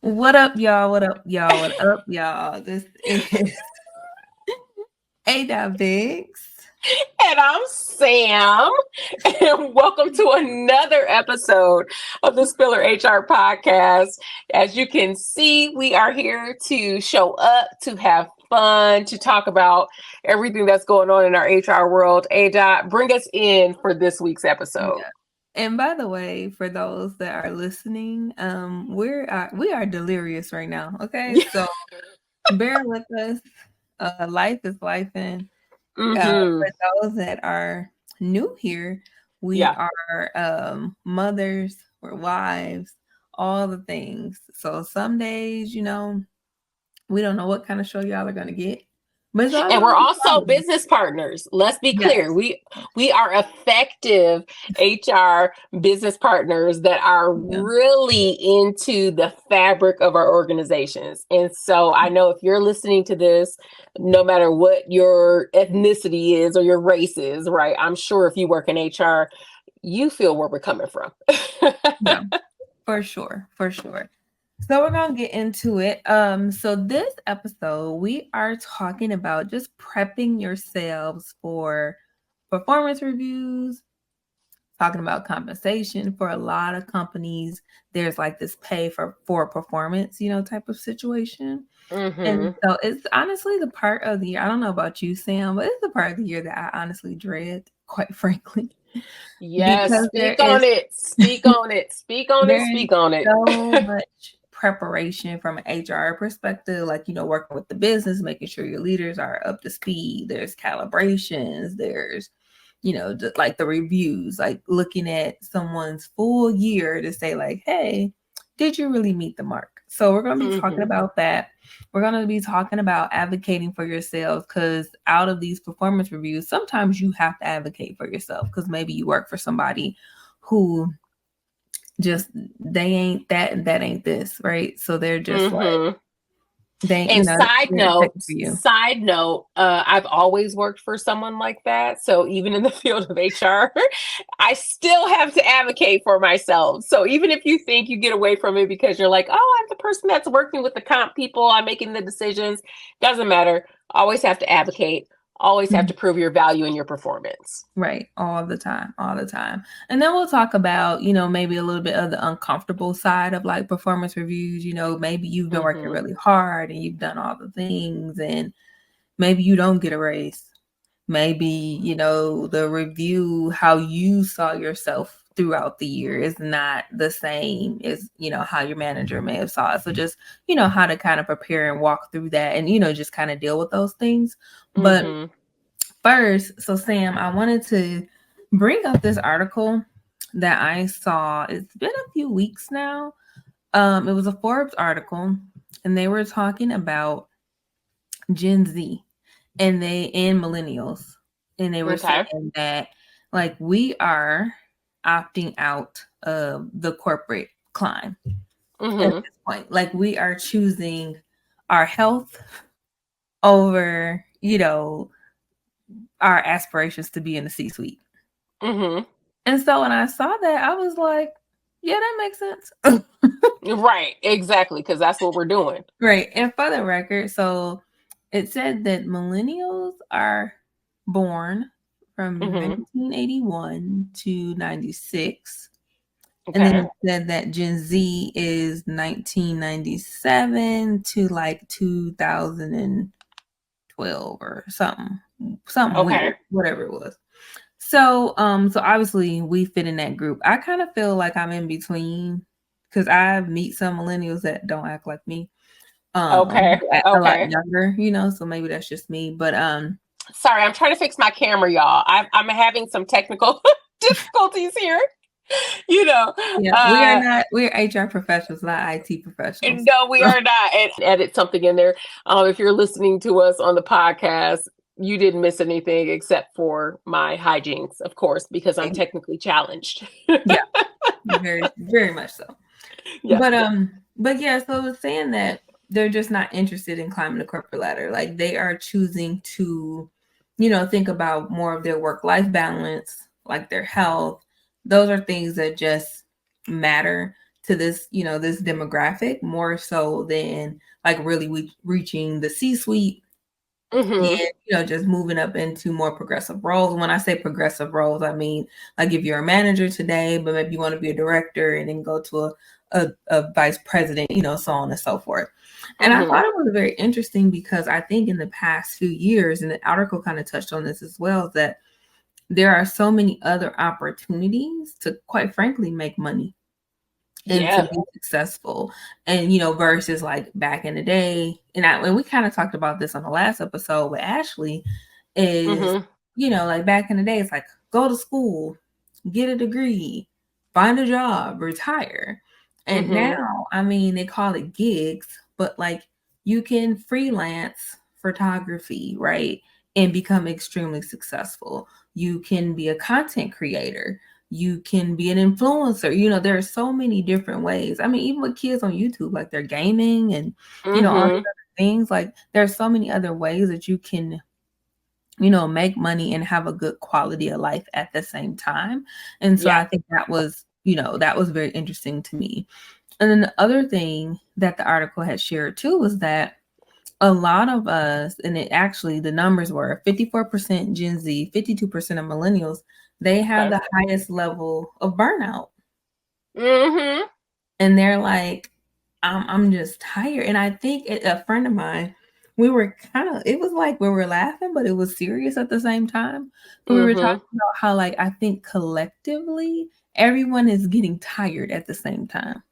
What up, y'all? What up, y'all? What up, y'all? This is A. Biggs. And I'm Sam, and welcome to another episode of the Spiller HR podcast. As you can see, we are here to show up, to have fun, to talk about everything that's going on in our HR world. A. Bring us in for this week's episode. Yeah. And by the way, for those that are listening, we are delirious right now. Okay, so bear with us. Life is life, and Mm-hmm. for those that are new here, we Yeah. are mothers, we're wives, all the things. So some days, we don't know what kind of show y'all are gonna get, but it's all And we're gonna be also quality. business partners. Let's be clear. Yes. We are effective HR business partners that are Yeah. really into the fabric of our organizations. And so I know if you're listening to this, no matter what your ethnicity is or your race is, right? I'm sure if you work in HR, you feel where we're coming from. Yeah. For sure. For sure. So we're gonna get into it. So this episode we are talking about just prepping yourselves for performance reviews, talking about compensation. For a lot of companies, there's like this pay for performance, type of situation. And Mm-hmm. so it's honestly the part of the year. I don't know about you, Sam, but it's the part of the year that I honestly dread, quite frankly, Yes, because speak on it. Speak on it. Speak on it. there is Speak on it. so much preparation from an HR perspective, like, working with the business, making sure your leaders are up to speed. There's calibrations, there's, just like the reviews, like looking at someone's full year to say, like, hey, did you really meet the mark? So we're going to be talking Mm-hmm. about that. We're going to be talking about advocating for yourselves, because out of these performance reviews, sometimes you have to advocate for yourself because maybe you work for somebody who just they ain't that and that ain't this, right? So they're just like Mm-hmm. they, And they're checking for you. I've always worked for someone like that. So even in the field of HR, I still have to advocate for myself. So even if you think you get away from it because you're like, oh, I'm the person that's working with the comp people, I'm making the decisions, doesn't matter. Always have to advocate, always have to prove your value and your performance. Right. All the time. All the time. And then we'll talk about, maybe a little bit of the uncomfortable side of like performance reviews. Maybe you've been working Mm-hmm. really hard and you've done all the things, and maybe you don't get a raise. Maybe, the review, how you saw yourself throughout the year is not the same as, how your manager may have saw it. So just, how to kind of prepare and walk through that and, just kind of deal with those things. But Mm-hmm. first, so Sam, I wanted to bring up this article that I saw. It's been a few weeks now. It was a Forbes article, and they were talking about Gen Z and millennials, and they were Okay. saying that like we are opting out of the corporate climb at Mm-hmm. this point. Like we are choosing our health over, our aspirations to be in the C-suite. Mm-hmm. And so when I saw that, I was like, yeah, that makes sense. Right. Exactly. Because that's what we're doing. Right. And for the record, so it said that millennials are born from Mm-hmm. 1981 to 96. And then Okay. it said that Gen Z is 1997 to like 2012 or something Okay. weird, whatever it was. So obviously we fit in that group. I kind of feel like I'm in between because I meet some millennials that don't act like me. Okay. Act a lot Okay. younger, so maybe that's just me. But Sorry, I'm trying to fix my camera, y'all. I'm having some technical difficulties here. You know, yeah, uh, we're HR professionals, not IT professionals. no, we are not. And edit something in there. If you're listening to us on the podcast, you didn't miss anything except for my hygienes, of course, because I'm technically challenged. Yeah, very, very much so. Yeah. But yeah, so it was saying that they're just not interested in climbing the corporate ladder. Like they are choosing to, think about more of their work-life balance, like their health. Those are things that just matter to this, this demographic more so than like really reaching the C-suite Mm-hmm. and, just moving up into more progressive roles. When I say progressive roles, I mean, like if you're a manager today, but maybe you want to be a director and then go to a vice president, so on and so forth. And I Mm-hmm. thought it was very interesting because I think in the past few years, and the article kind of touched on this as well, that there are so many other opportunities to, quite frankly, make money and to Yeah. be successful. And, versus like back in the day, and we kind of talked about this on the last episode with Ashley, is, Mm-hmm. like back in the day, it's like go to school, get a degree, find a job, retire. And Mm-hmm. now, I mean, they call it gigs, but like you can freelance photography, right? And become extremely successful. You can be a content creator. You can be an influencer. There are so many different ways. I mean, even with kids on YouTube, like they're gaming and, all these Mm-hmm. other things, like there's so many other ways that you can make money and have a good quality of life at the same time. And so Yeah. I think that was very interesting to me. And then the other thing that the article had shared too was that a lot of us, and it actually, the numbers were 54% Gen Z, 52% of millennials, they have Okay. the highest level of burnout. Mm-hmm. And they're like, I'm just tired. And I think a friend of mine, we were it was like we were laughing, but it was serious at the same time. So we were talking Mm-hmm. about how, like, I think collectively, everyone is getting tired at the same time.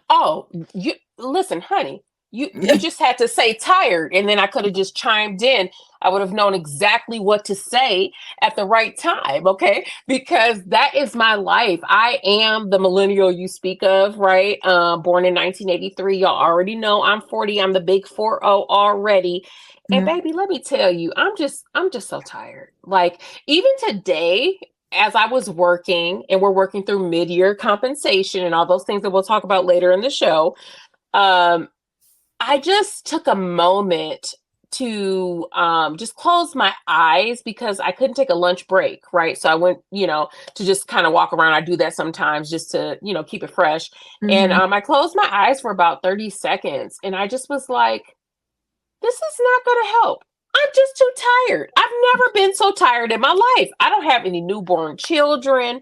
Oh, you listen, honey. You Yeah. just had to say tired, and then I could have just chimed in. I would have known exactly what to say at the right time, okay? Because that is my life. I am the millennial you speak of, right? Born in 1983. Y'all already know I'm 40. I'm the big 40 already. And Yeah. baby, let me tell you, I'm just so tired. Like even today, as I was working, and we're working through mid-year compensation and all those things that we'll talk about later in the show, um, I just took a moment to just close my eyes because I couldn't take a lunch break, right? So I went, to just kind of walk around. I do that sometimes just to, keep it fresh. And Mhm. I closed my eyes for about 30 seconds and I just was like, this is not going to help. I'm just too tired. I've never been so tired in my life. I don't have any newborn children.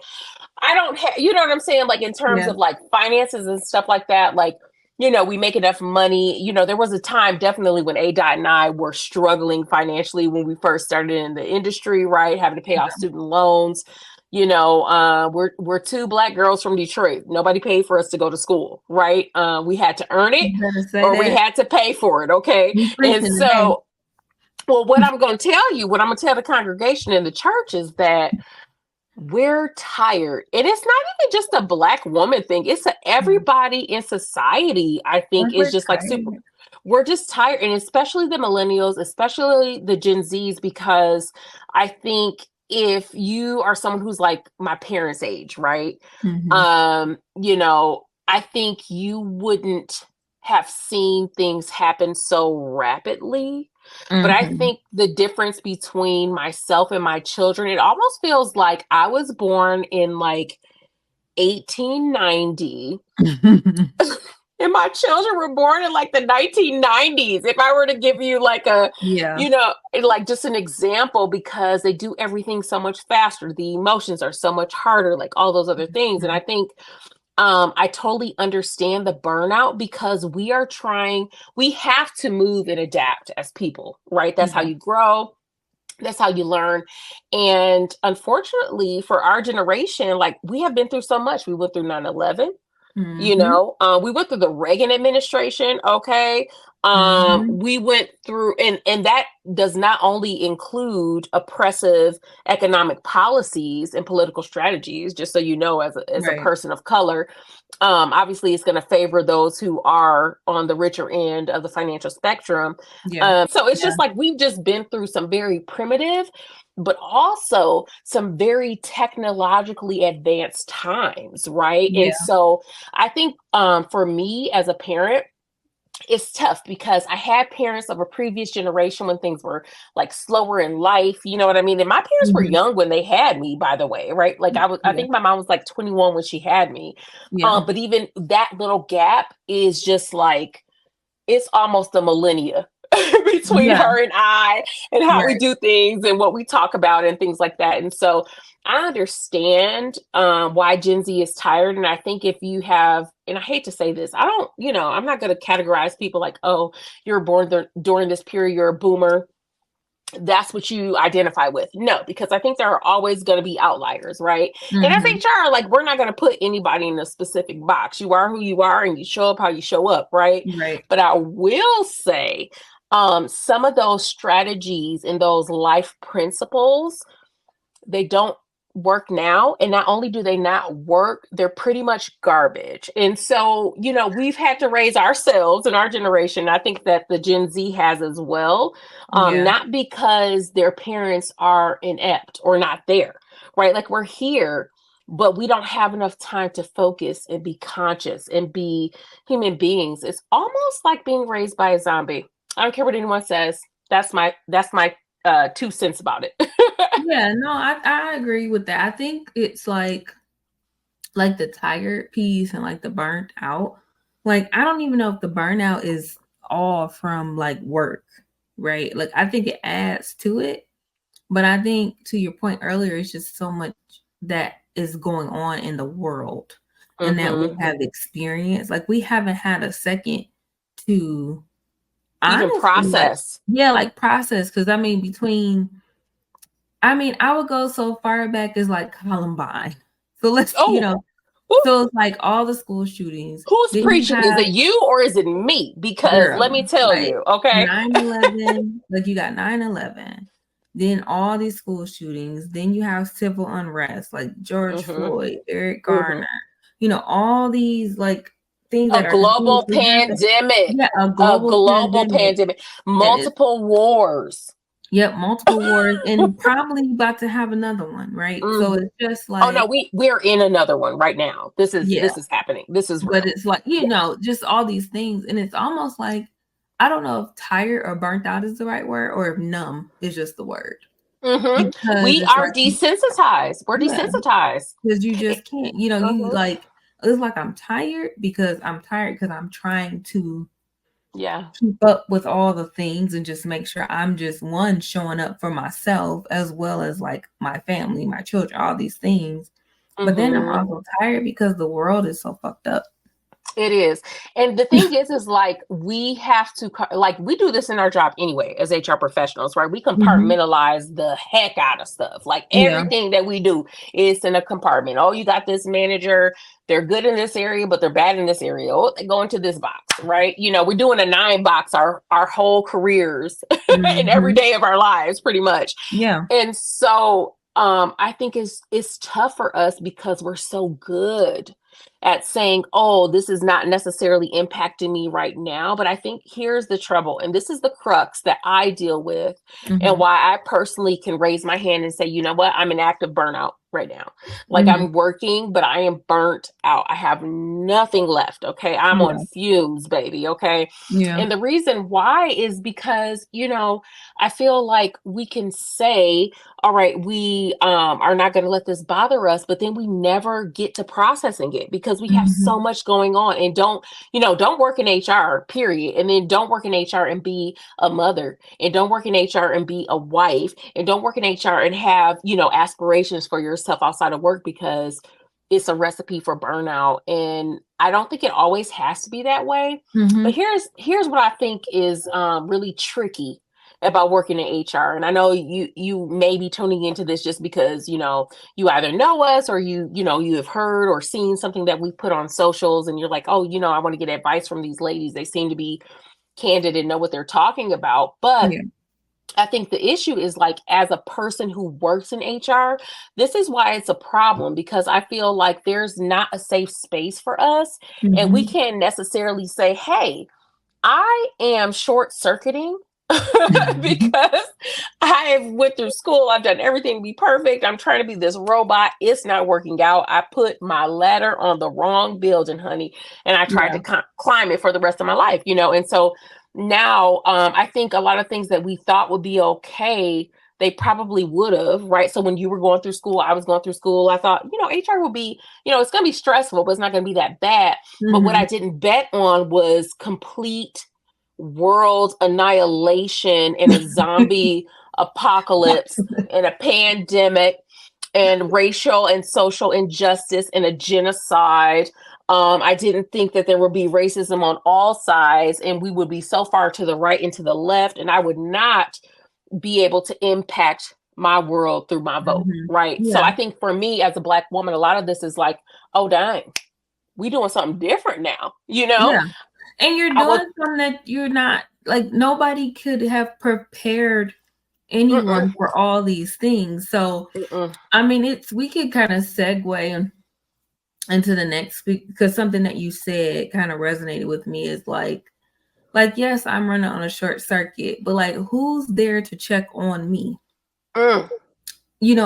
I don't have, you know what I'm saying? Like in terms Yeah. of like finances and stuff like that, like, we make enough money. There was a time definitely when A Dot and I were struggling financially when we first started in the industry, right? Having to pay off student loans. We're two Black girls from Detroit. Nobody paid for us to go to school, right? We had to earn it You better say or we that. had to pay for it, okay? You And preaching today. so, well, what I'm going to tell you, what I'm going to tell the congregation in the church is that we're tired. And it's not even just a Black woman thing. It's everybody in society, I think, Like is we're just like super. tired. We're just tired. And especially the millennials, especially the Gen Zs, because I think if you are someone who's like my parents' age, right? Mhm. I think you wouldn't have seen things happen so rapidly, but I Mhm. think the difference between myself and my children, it almost feels like I was born in like 1890 and my children were born in like the 1990s. If I were to give you like Yeah. like just an example, because they do everything so much faster, the emotions are so much harder, like all those other things. And I Mhm. think I totally understand the burnout because we have to move and adapt as people, right? That's how Yeah. you grow. That's how you learn. And unfortunately, for our generation, like we have been through so much. We went through 9/11. Mhm. We went through the Reagan administration. Okay. Mhm. We went through, and that does not only include oppressive economic policies and political strategies, just so you know, as a Right. person of color. Obviously it's going to favor those who are on the richer end of the financial spectrum. Yeah. So it's Yeah. just like we've just been through some very primitive, but also some very technologically advanced times, right? And Yeah. so I think for me as a parent, it's tough because I had parents of a previous generation when things were like slower in life. You know what I mean? And my parents were Mhm. young when they had me, by the way, right? Like I Yeah. think my mom was like 21 when she had me. Yeah. But even that little gap is just like, it's almost a millennia between Yeah. her and I, and how we Right. do things and what we talk about and things like that. And so I understand why Gen Z is tired. And I think if you have, and I hate to say this, I don't, I'm not going to categorize people like, oh, you're born during this period, you're a boomer, that's what you identify with. No, because I think there are always going to be outliers, right? And Mhm. FHR, like, we're not going to put anybody in a specific box. You are who you are and you show up how you show up, right? Right. But I will say, some of those strategies and those life principles, they don't work now. And not only do they not work, they're pretty much garbage. And so, we've had to raise ourselves in our generation. I think that the Gen Z has as well, Yeah. not because their parents are inept or not there, right? Like, we're here, but we don't have enough time to focus and be conscious and be human beings. It's almost like being raised by a zombie. I don't care what anyone says. That's my 2 cents about it. Yeah, no, I agree with that. I think it's like the tired piece and like the burnt out. Like I don't even know if the burnout is all from like work, right? Like I think it adds to it, but I think to your point earlier, it's just so much that is going on in the world and that we Hmm. have experienced. Like we haven't had a second to Even honestly like process. yeah, like process because I mean I would go so far back as like Columbine. So let's, Oh, so it's like all the school shootings. who's Then you preaching? Is have it you or is it me? Because girl, let me tell like you, okay? 9/11, like you got 9/11, then all these school shootings, then you have civil unrest like George Hmm. Floyd, Eric Hmm. Garner, all these like things A that are global continuously happening. pandemic. Yeah, a A global global pandemic pandemic. that is Multiple wars. yep, multiple wars and probably about to have another one, right? So Hmm. it's just Oh no, like, we're in another one right now. This is yeah, this is happening. This is but real. it's like, Yeah. just all these things. And it's almost like, I don't know if tired or burnt out is the right word or if numb is just the word. Hmm. Because We it's are like, desensitized. We're yeah, desensitized. because you just can't, you Hmm. like, it's like I'm tired because I'm trying to Yeah. keep up with all the things and just make sure I'm just one showing up for myself as well as like my family, my children, all these things. But then I'm Hmm. also tired because the world is so fucked up. It is. And the thing is like we have to, like, we do this in our job anyway as HR professionals, right? We Mhm. compartmentalize the heck out of stuff. Like Yeah. everything that we do is in a compartment. Oh, you got this manager, they're good in this area, but they're bad in this area. Oh, they go into this box, right? We're doing a 9 box our whole careers and every Mhm. day of our lives, pretty much. Yeah. And so I think it's tough for us because we're so good at saying, oh, this is not necessarily impacting me right now. But I think here's the trouble, and this is the crux that I deal with, and Mhm. why I personally can raise my hand and say, you know what, I'm in active burnout right now. Like, Mhm. I'm working, but I am burnt out. I have nothing left. Okay. I'm on Yeah. fumes, baby. Okay. Yeah. And the reason why is because, I feel like we can say, all right, we are not going to let this bother us, but then we never get to processing it because we have Mhm. so much going on. And don't work in HR, period. And then don't work in HR and be a mother, and don't work in HR and be a wife, and don't work in HR and have, aspirations for yourself outside of work, because it's a recipe for burnout. And I don't think it always has to be that way. But Mhm. here's what I think is really tricky about working in HR. And I know you may be tuning into this just because, you either know us, or you have heard or seen something that we put on socials, and you're like, oh, I want to get advice from these ladies. They seem to be candid and know what they're talking about. But Yeah. I think the issue is, like, as a person who works in HR, this is why it's a problem, because I feel like there's not a safe space for us. And we Mhm. can't necessarily say, hey, I am short circuiting because I went through school. I've done everything to be perfect. I'm trying to be this robot. It's not working out. I put my ladder on the wrong building, honey, and I tried Yeah. to climb it for the rest of my life, And so now I think a lot of things that we thought would be okay, they probably would have, right? So when you were going through school, I was going through school, I thought, HR will be, it's going to be stressful, but it's not going to be that bad. But what I Hmm. didn't bet on was complete world annihilation and a zombie apocalypse and a pandemic and racial and social injustice and a genocide. I didn't think that there would be racism on all sides and we would be so far to the right and to the left, and I would not be able to impact my world through my vote, Hmm. right? So Yeah. I think for me as a Black woman, a lot of this is like, oh, dang, we doing something different now. Yeah. And you're I was, doing something that you're not like nobody could have prepared mm-mm, anyone for all these things. So mm-mm. I mean we could kind of segue into the next week because something that you said kind of resonated with me is like yes, I'm running on a short circuit, but like who's there to check on me? Mm.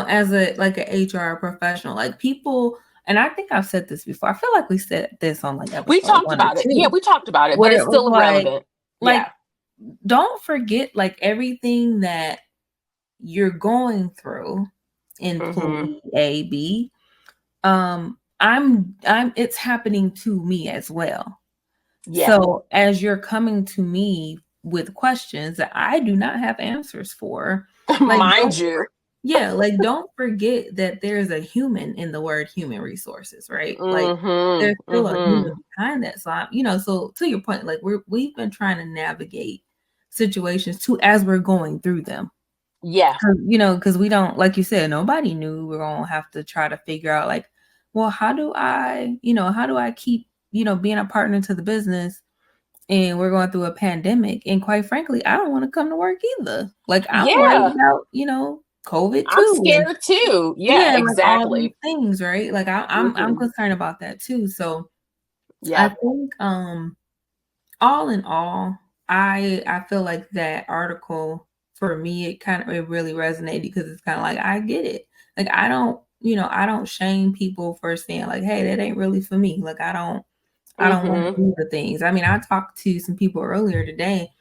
As a like an HR professional, like people, and I think I've said this before. I feel like we said this on like We episode talked one or about it. Yeah, two, we talked about it, but where it's it was still relevant. like Yeah. don't forget like everything that you're going through, Mm-hmm. employee A, B. I'm it's happening to me as well. Yeah. So as you're coming to me with questions that I do not have answers for, like Mind you. yeah, like don't forget that there's a human in the word human resources, right? Like Mm-hmm. there's still a Mm-hmm. human behind that. So so to your point, like we've been trying to navigate situations too as we're going through them. Yeah. Because we don't, like you said, nobody knew we're gonna have to try to figure out like, well, how do I keep, being a partner to the business and we're going through a pandemic. And quite frankly, I don't want to come to work either. Like I'm worried Yeah. about, COVID I'm too. And scared too. Yeah, yeah, like all these exactly. things, right? Like I'm Mm-hmm. concerned about that too. So I Yeah. think all in all, I feel like that article for me it really resonated because it's kind of like I get it. Like I don't shame people for saying like, hey, that ain't really for me. Like I don't want Mm-hmm. to do the things. I mean, I talked to some people earlier today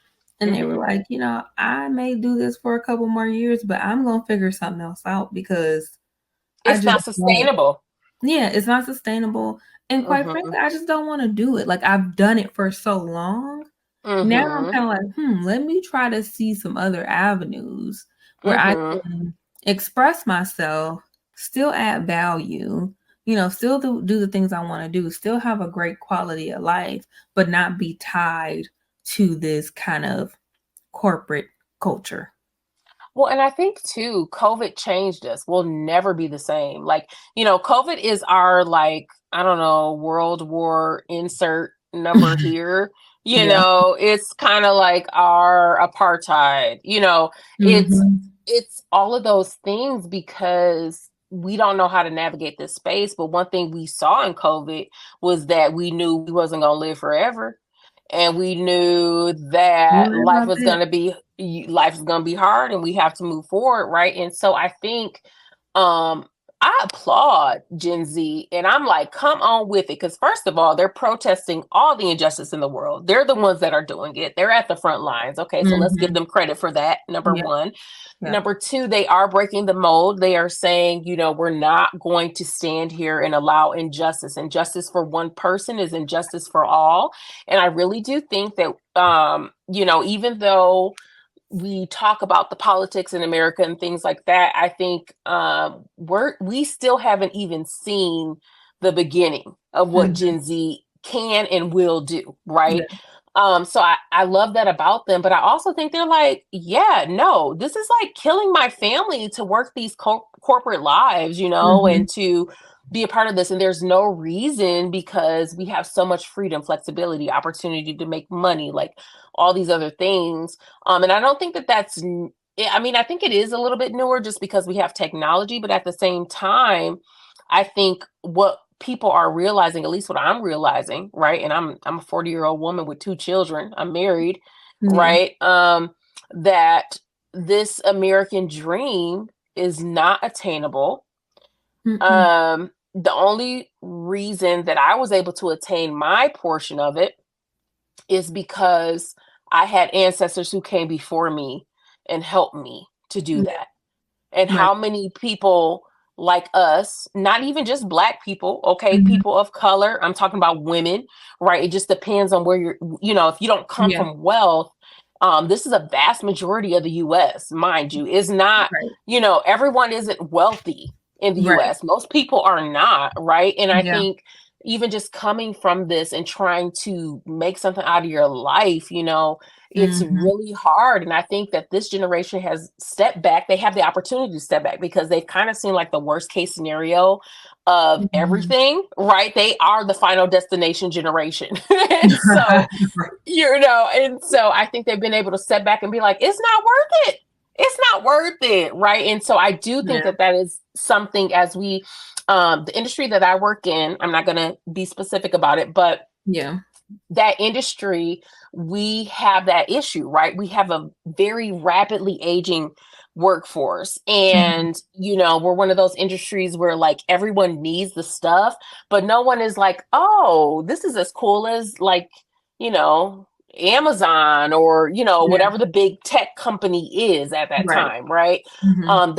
and they were Mm-hmm. like, I may do this for a couple more years, but I'm going to figure something else out because I It's just not don't. sustainable. Yeah, it's not sustainable. And quite Mm-hmm. frankly, I just don't want to do it. Like I've done it for so long. Now I'm Mm-hmm. kind of like, let me try to see some other avenues where I Mm-hmm. can express myself, still add value, still do the things I want to do, still have a great quality of life, but not be tied to this kind of corporate culture. Well, and I think too, COVID changed us. We'll never be the same. Like, COVID is our, like, I don't know, World War insert number here. Yeah. It's kind of like our apartheid. It's Hmm. it's all of those things because we don't know how to navigate this space. But one thing we saw in COVID was that we knew we wasn't gonna live forever. And we knew You that right about that? life is going to be hard and we have to move forward, right? And so I think um I applaud Gen Z, and I'm like, come on with it, because first of all, they're protesting all the injustice in the world. They're the ones that are doing it. They're at the front lines. Okay, so let's give Hmm. them credit for that. Number Yeah. one. Yeah. Number two, they are breaking the mold. They are saying, we're not going to stand here and allow injustice. Injustice for one person is injustice for all. And I really do think that, even though we talk about the politics in America and things like that, I think we still haven't even seen the beginning of what Mhm. Gen Z can and will do, right? Yeah. So I love that about them, but I also think they're like, yeah, no, this is like killing my family to work these corporate lives, and Mhm. to be a part of this. And there's no reason, because we have so much freedom, flexibility, opportunity to make money, like all these other things. And I don't think that I mean, I think it is a little bit newer just because we have technology, but at the same time, I think what people are realizing, at least what I'm realizing, right? And I'm a 40-year-old woman with two children. I'm married, Yeah. right? that this American dream is not attainable. The only reason that I was able to attain my portion of it is because I had ancestors who came before me and helped me to do Yeah. that. And Right. how many people like us, not even just Black people, okay, Mhm. people of color, I'm talking about women, right? It just depends on where you're, if you don't come Yeah. from wealth, this is a vast majority of the US, mind you, is not, Right. everyone isn't wealthy in the Right. US. Most people are not, right? And I Yeah. think even just coming from this and trying to make something out of your life, it's Mhm. really hard. And I think that this generation has stepped back. They have the opportunity to step back because they've kind of seen like the worst case scenario of Mhm. everything, right? They are the final destination generation. And so I think they've been able to step back and be like, it's not worth it. It's not worth it. Right. And so I do think Yeah. that is something as the industry that I work in, I'm not going to be specific about it, but Yeah. that industry, we have that issue, right? We have a very rapidly aging workforce. Mhm. And, we're one of those industries where like everyone needs the stuff, but no one is like, oh, this is as cool as like, you know, Amazon or, Yeah. whatever the big tech company is at that Right. time, right? Mhm.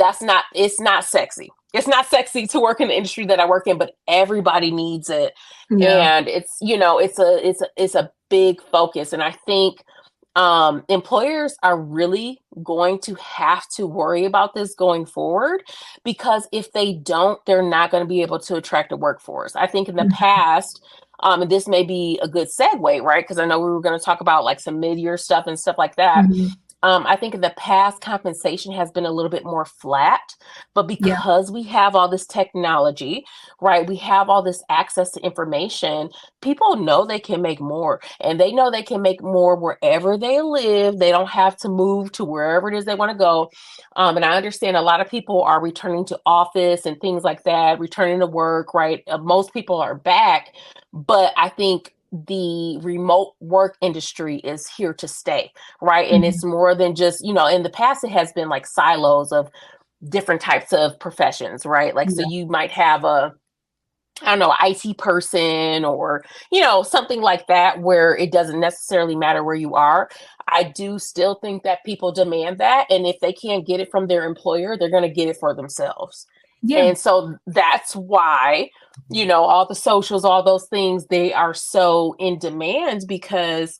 It's not sexy. It's not sexy to work in the industry that I work in, but everybody needs it, Yeah. and it's a big focus. And I think employers are really going to have to worry about this going forward, because if they don't, they're not going to be able to attract a workforce. I think in the Mhm. past, and this may be a good segue, right? Because I know we were going to talk about like some mid-year stuff and stuff like that. Mhm. I think in the past, compensation has been a little bit more flat, but Yeah. because we have all this technology, right? We have all this access to information. People know they can make more, and they know they can make more wherever they live. They don't have to move to wherever it is they want to go. And I understand a lot of people are returning to office and things like that, returning to work, right? Most people are back, but I think the remote work industry is here to stay, right? And Mhm. it's more than just, in the past, it has been like silos of different types of professions, right? Like, so Yeah. you might have I don't know, IT person or, something like that, where it doesn't necessarily matter where you are. I do still think that people demand that. And if they can't get it from their employer, they're going to get it for themselves. Yeah. And so that's why, all the socials, all those things, they are so in demand because,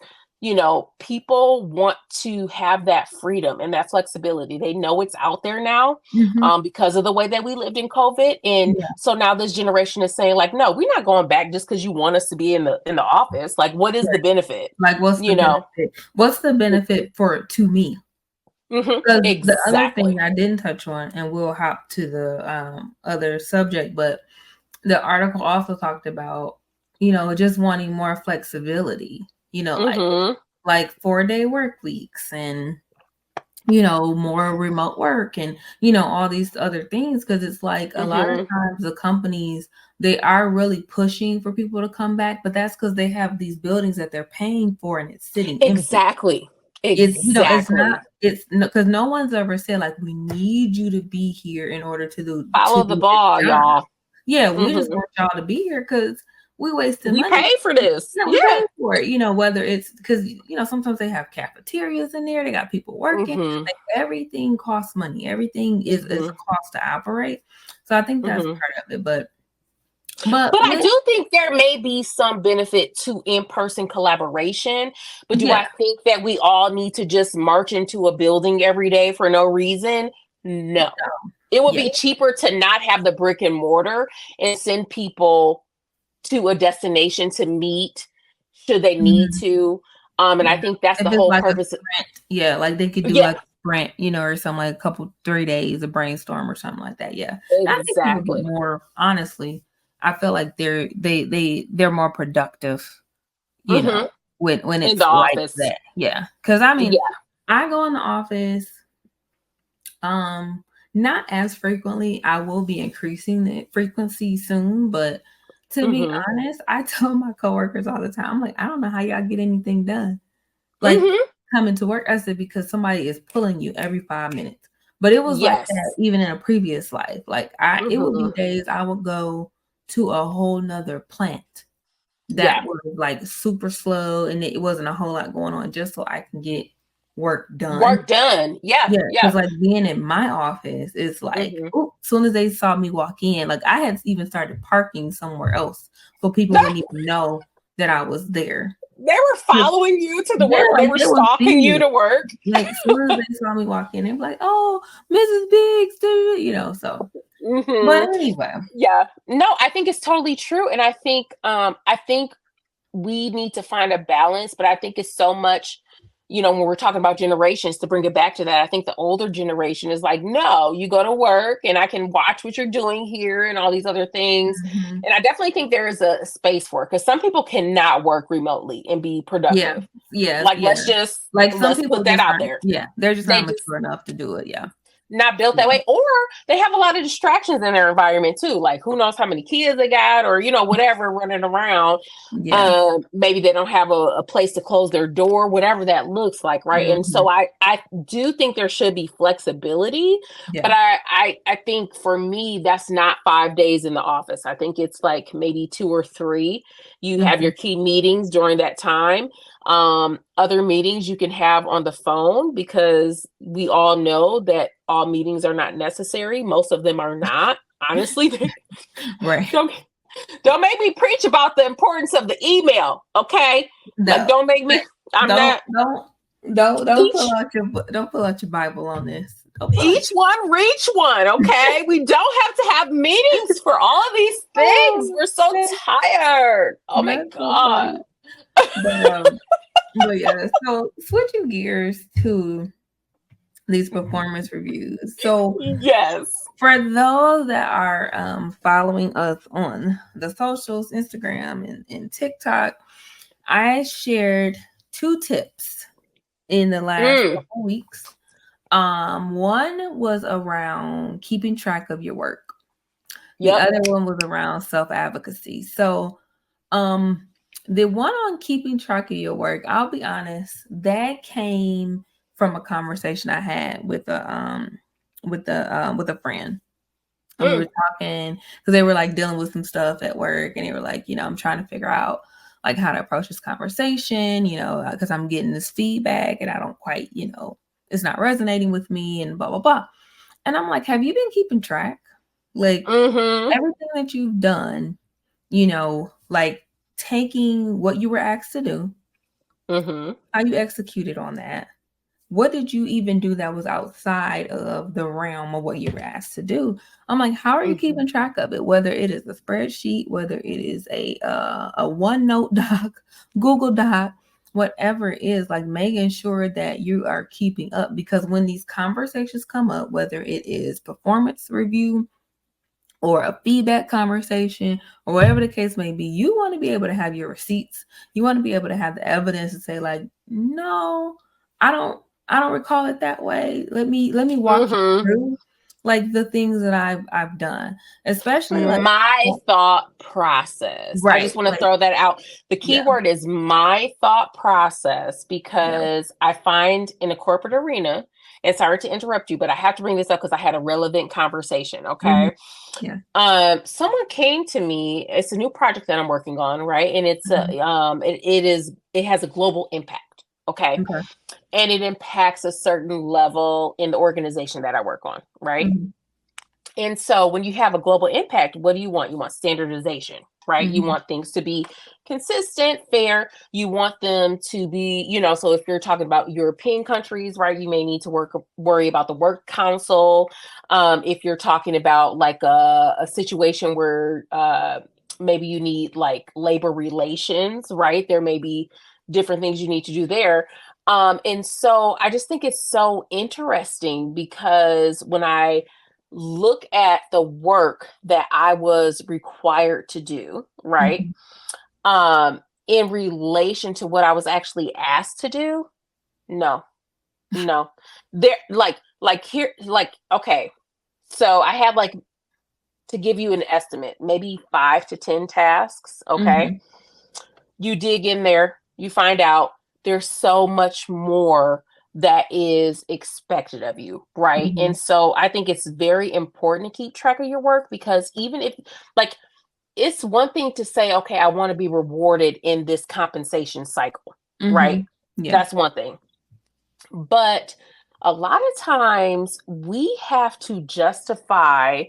people want to have that freedom and that flexibility. They know it's out there now, Mhm. because of the way that we lived in COVID. And Yeah. so now this generation is saying like, no, we're not going back just because you want us to be in the office. Like, what is the Right. benefit? Like, what's the You know? benefit? What's the benefit for to me? Because the other Exactly. thing I didn't touch on, and we'll hop to the other subject, but the article also talked about, just wanting more flexibility, Mm-hmm. like 4-day work weeks and, more remote work and, all these other things. Cause it's like a lot of Mm-hmm. times the companies, they are really pushing for people to come back, but that's because they have these buildings that they're paying for and it's sitting empty. Exactly. It's not, Exactly. it's no, because no one's ever said like, we need you to be here in order to Follow the do this ball, job. y'all. Yeah, we just Mm-hmm. want y'all to be here because we wasting We money. pay for this. Yeah, we Yeah. paying for it, whether it's because, sometimes they have cafeterias in there, they got people working, Mm-hmm. like, everything costs money. Everything is a Mm-hmm. cost to operate. So I think that's Mm-hmm. part of it, but But I with do think there may be some benefit to in-person collaboration. But do yeah, I think that we all need to just march into a building every day for no reason? No. It would yeah, be cheaper to not have the brick and mortar and send people to a destination to meet should they need mhm, to. And yeah. I think that's If the it's whole like a purpose. sprint, yeah, like, they could do, Yeah, like, a sprint, or something like a couple 3 days, a brainstorm or something like that, yeah. And I think people get exactly. more honestly, I feel like they're more productive, you know, Hmm. when In the it's like office. that, yeah. Because I mean, Yeah. I go in the office, um, not as frequently. I will be increasing the frequency soon, but to be Hmm. honest, I tell my coworkers all the time, I'm like, "I don't know how y'all get anything done." Like, Hmm. coming to work? I said, because somebody is pulling you every 5 minutes. But it was like that Yes. even in a previous life. Like it would be Hmm. days I would go to a whole nother plant that Yeah. was like super slow and it wasn't a whole lot going on just so I can get work done. Work done. Yeah. Yeah, because Yeah. like being in my office is like, Hmm. oh, as soon as they saw me walk in, like I had even started parking somewhere else so people wouldn't even know that I was there. They were Yeah, following you to the yeah, work. They like were they were stalking seeing you it. to work. Like as soon as they saw me walk in, they'd be like, "Oh, Mrs. Biggs," so. But Hmm. anyway, Yeah. No, I think it's totally true. And I think we need to find a balance, but I think it's so much, when we're talking about generations, to bring it back to that, I think the older generation is like, no, you go to work and I can watch what you're doing here and all these other things. mhm. And I definitely think there is a space for it because some people cannot work remotely and be Yeah, productive. yeah, Like, yeah. Like some let's people put that just out aren't. there. Yeah, they're just They not just mature enough to do it. Yeah, not built yeah, that way, or they have a lot of distractions in their environment too, like who knows how many kids they got, or whatever running around. yeah. Maybe they don't have a place to close their door, whatever that looks like, right? And Mhm. so I do think there should be flexibility, but Yeah. I think for me that's not 5 days in the office. I think it's like maybe 2 or 3. You have your Mhm. key meetings during that time. Other meetings you can have on the phone because we all know that all meetings are not necessary. Most of them are not. Honestly, Right. don't don't make me preach about the importance of the email, okay? Like No. don't make me. I'm Don't not don't don't pull each out your Bible on this. Don't pull out each one reach one, okay? We don't have to have meetings for all of these things. Oh, We're so that's tired. Oh my that's so god. funny. But but yeah, so switching gears to these performance reviews. So Yes. for those that are following us on the socials, Instagram and TikTok, I shared 2 tips in the last Mm. couple weeks. One was around keeping track of your work. The Yep. other one was around self-advocacy. So, the one on keeping track of your work, I'll be honest, that came from a conversation I had with a friend. And we Mm. were talking because they were like dealing with some stuff at work, and they were like, I'm trying to figure out like how to approach this conversation, because I'm getting this feedback and I don't quite, it's not resonating with me and blah blah blah. And I'm like, have you been keeping track? Like Mm-hmm. everything that you've done, like taking what you were asked to do, Mm-hmm. how you executed on that. What did you even do that was outside of the realm of what you were asked to do? I'm like, how are you Mm-hmm. keeping track of it? Whether it is a spreadsheet, whether it is a OneNote doc, Google Doc, whatever it is, like making sure that you are keeping up. Because when these conversations come up, whether it is performance review or a feedback conversation or whatever the case may be, you want to be able to have your receipts. You want to be able to have the evidence to say like, no, I don't recall it that way. Let me walk you Mm-hmm. through like the things that I've done, especially like My thought process. I just right, want to like throw that out. The key yeah, word is my thought process yeah, because I find in a corporate arena, and sorry to interrupt you, but I have to bring this up because I had a relevant conversation. mhm, Okay. yeah, Someone came to me. It's a new project that I'm working on, right? And mhm, it has a global impact. Okay. okay, And it impacts a certain level in the organization that I work on, right? mhm, And so when you have a global impact, what do you want? You want standardization, right? You mhm, want things to be consistent, fair. You want them to be, so if you're talking about European countries, right, you may need to worry about the work council. If you're talking about like a situation where maybe you need like labor relations, right? There may be different things you need to do there. And so I just think it's so interesting because when I look at the work that I was required to do, right? mhm, In relation to what I was actually asked to do, no, no. There like here, like, okay. So I have like to give you an estimate, maybe 5 to 10 tasks. Okay. mhm, You dig in there, you find out there's so much more that is expected of you, right? Mhm. And so I think it's very important to keep track of your work, because even if, like, it's one thing to say, okay, I want to be rewarded in this compensation cycle, right? Mhm. Yeah. That's one thing. But a lot of times we have to justify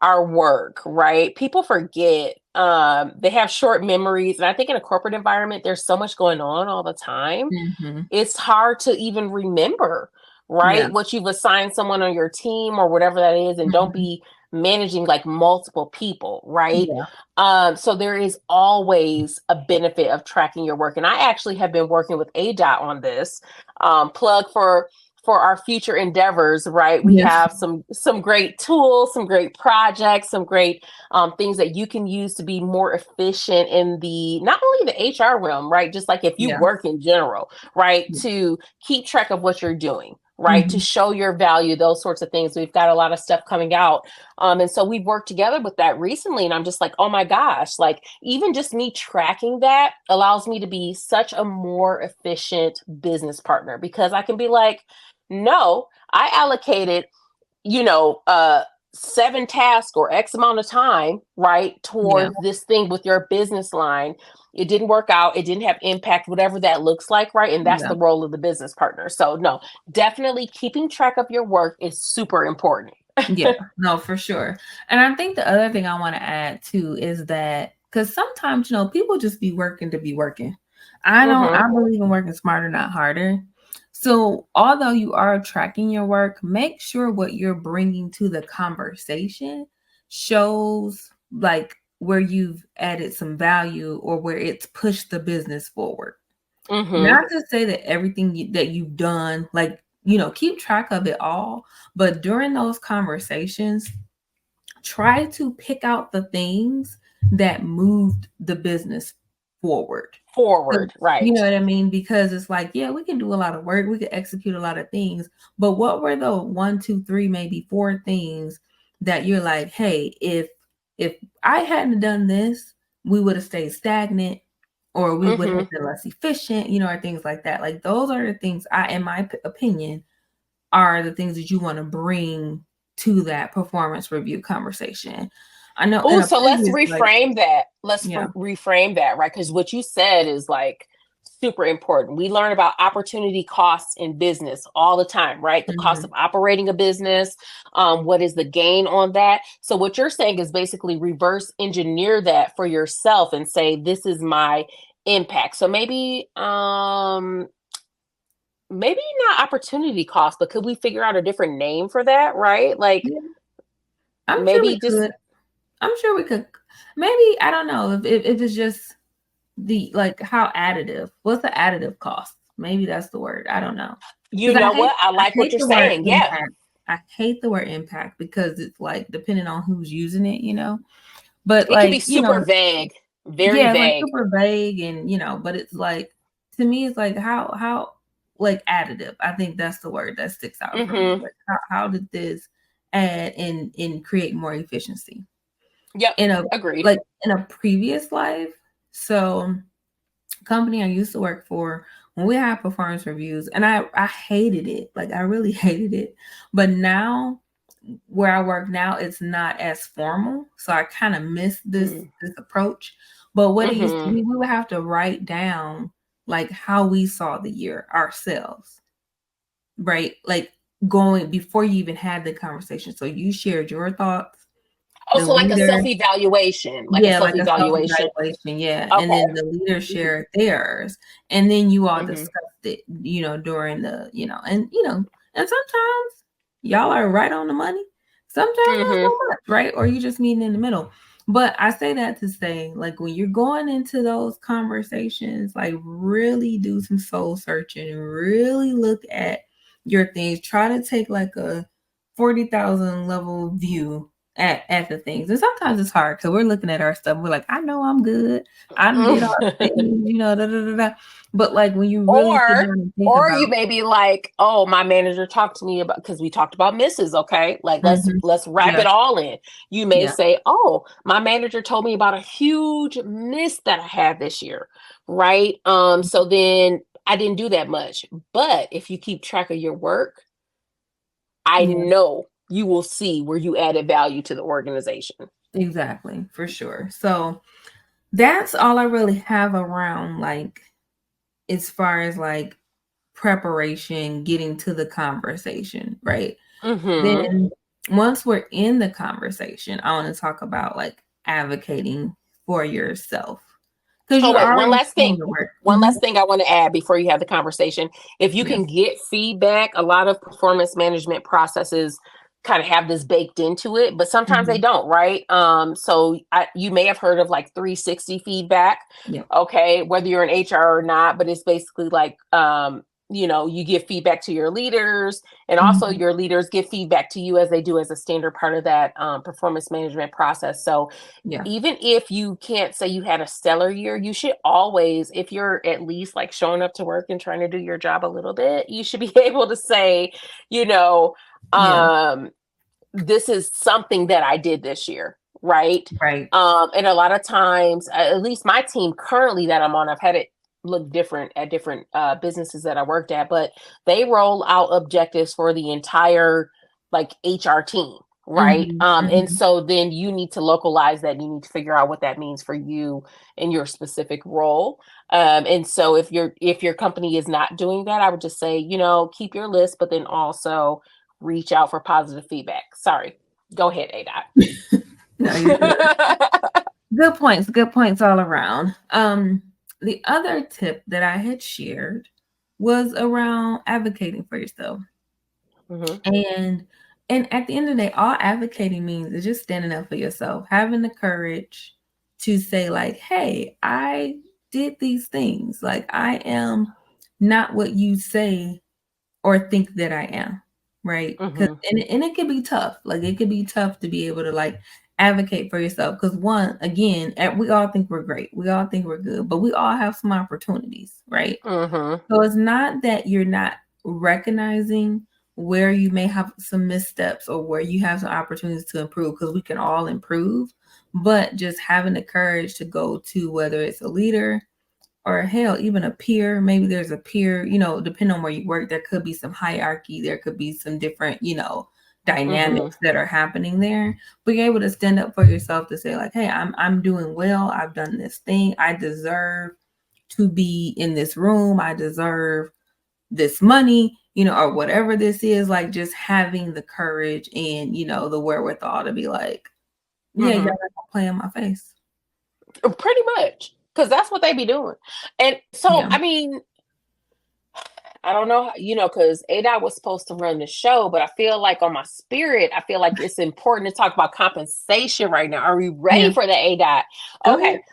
our work, right? People forget, they have short memories. And I think in a corporate environment, there's so much going on all the time, Mhm. it's hard to even remember, Yeah. right? What you've assigned someone on your team or whatever that is, and don't Mhm. be managing like multiple people, right? Yeah. So there is always a benefit of tracking your work. And I actually have been working with ADOT on this. Plug for our future endeavors, right? We Yes. have some great tools, some great projects, some great things that you can use to be more efficient in the, not only the HR realm, right? Just like if you Yeah. work in general, right? Yeah. To keep track of what you're doing, right? To Mhm. show your value, those sorts of things. We've got a lot of stuff coming out. And so we've worked together with that recently. And I'm just like, oh my gosh, like even just me tracking that allows me to be such a more efficient business partner, because I can be like, no, I allocated, you know, 7 tasks or X amount of time, right, Yeah. towards this thing with your business line. It didn't work out. It didn't have impact, whatever that looks like, right? And that's Yeah. the role of the business partner. So, no, definitely keeping track of your work is super important. Yeah. No, for sure. And I think the other thing I want to add too is that because sometimes, people just be working to be working. I Mm-hmm. believe in working smarter, not harder. So, although you are tracking your work, make sure what you're bringing to the conversation shows like where you've added some value or where it's pushed the business forward. Mm-hmm. Not to say that everything that you've done, like, keep track of it all, but during those conversations, try to pick out the things that moved the business forward. So, Forward, you know right. what I mean? Because it's like, yeah, we can do a lot of work, we can execute a lot of things, but what were the one, two, three, maybe four things that you're like, hey, if I hadn't done this, we would have stayed stagnant or we would Mm-hmm. have been less efficient, or things like that. Like those are the things in my opinion, are the things that you want to bring to that performance review conversation. I know in Oh, a so let's previous, like, reframe that. Let's yeah. reframe that, right? Because what you said is like super important. We learn about opportunity costs in business all the time, right? The cost Mhm. of operating a business. What is the gain on that? So what you're saying is basically reverse engineer that for yourself and say, this is my impact. So maybe not opportunity cost, but could we figure out a different name for that, right? Like Yeah, I'm sure we maybe just, could. I'm sure we could. Maybe I don't know if it's just the like how additive. What's the additive cost? Maybe that's the word. I don't know. you Because know what? I I like what hate you're the word saying. Yeah. impact. I hate the word impact because it's like depending on who's using it. But It can be like, super vague, very yeah, like vague. super vague and but it's like to me it's like how like additive. I think that's the word that sticks out for me. Hmm. Like how did this add and create more efficiency Yep. in a Agreed. like in a previous life? So company I used to work for, when we had performance reviews, and I hated it. Like I really hated it. But now where I work now, it's not as formal. So I kind of miss this approach. But what it used to Mm-hmm. be, we would have to write down like how we saw the year ourselves, right? Like going before you even had the conversation. So you shared your thoughts, the Also, like a leader. self-evaluation, like a Yeah, like a self-evaluation. self-evaluation, yeah, and Okay. then the leader Hmm. shared theirs, and then you all Hmm. discussed it, during the, and sometimes y'all are right on the money, sometimes not Hmm. so much, right? Or you just meeting in the middle. But I say that to say, like, when you're going into those conversations, like, really do some soul searching and really look at your things. Try to take like a 40,000 level view at the things. And sometimes it's hard because we're looking at our stuff. We're like, I know I'm good. I done did all the things, da, da, da, da. But like when you really sit or down and think or about, you may be like, oh, my manager talked to me about, because we talked about misses. Okay, like mhm, let's wrap yeah, it all in. You may yeah, say, oh, my manager told me about a huge miss that I had this year, right? So then I didn't do that much. But if you keep track of your work, I Yeah, know you will see where you added value to the organization. exactly, for sure. So that's all I really have around, like, as far as like preparation, getting to the conversation, right? Mm-hmm. Then once we're in the conversation, I want to talk about like advocating for yourself because Oh, you're wait, already doing the work. One last thing I want to add before you have the conversation. If you Yeah. can get feedback, a lot of performance management processes kind of have this baked into it, but sometimes they Hmm. don't, right? You may have heard of like 360 feedback, Yeah. okay, whether you're in HR or not, but it's basically like, you give feedback to your leaders, and also Hmm. your leaders give feedback to you as they do as a standard part of that performance management process. So Yeah. even if you can't say you had a stellar year, you should always, if you're at least like showing up to work and trying to do your job a little bit, you should be able to say, you know, Yeah. um, this is something that I did this year, right? Right. And a lot of times, at least my team currently that I'm on, I've had it look different at different businesses that I worked at, but they roll out objectives for the entire like HR team, right? Hmm. And Hmm. so then you need to localize that. You need to figure out what that means for you in your specific role. And so if your company is not doing that, I would just say, keep your list, but then also reach out for positive feedback. Sorry. Go ahead, No, you're good. ADOT. Good points. Good points all around. The other tip that I had shared was around advocating for yourself. Mm-hmm. And at the end of the day, all advocating means is just standing up for yourself, having the courage to say, like, hey, I did these things. Like, I am not what you say or think that I am. Right. Because Mm-hmm. and it could be tough. Like it could be tough to be able to like advocate for yourself. Because one, again, we all think we're great. We all think we're good, but we all have some opportunities, right? Mm-hmm. So it's not that you're not recognizing where you may have some missteps or where you have some opportunities to improve, because we can all improve, but just having the courage to go to whether it's a leader or hell, even a peer. Maybe there's a peer, depending on where you work, there could be some hierarchy, there could be some different, Mm-hmm. dynamics that are happening there. But you're able to stand up for yourself to say, like, hey, I'm doing well, I've done this thing, I deserve to be in this room, I deserve this money, or whatever this is, like just having the courage and, the wherewithal to be like, yeah, y'all Mm-hmm. gonna play in my face. Pretty much. Because that's what they be doing. And so, Yeah. I mean, I don't know, because ADOT was supposed to run the show, but I feel like on my spirit, I feel like it's important to talk about compensation right now. Are we Yeah. ready for the ADOT? Go ahead. Okay.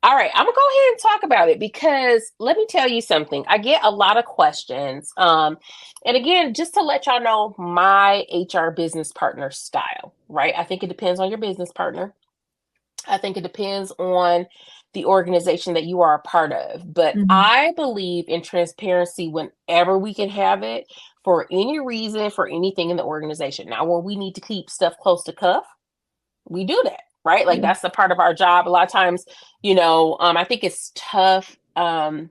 All right, I'm gonna go ahead and talk about it because let me tell you something. I get a lot of questions. And again, just to let y'all know my HR business partner style, right? I think it depends on your business partner. I think it depends on the organization that you are a part of. But Mhm. I believe in transparency whenever we can have it for any reason, for anything in the organization. Now, when we need to keep stuff close to cuff, we do that, right? Like Yeah. that's the part of our job. A lot of times, I think it's tough, and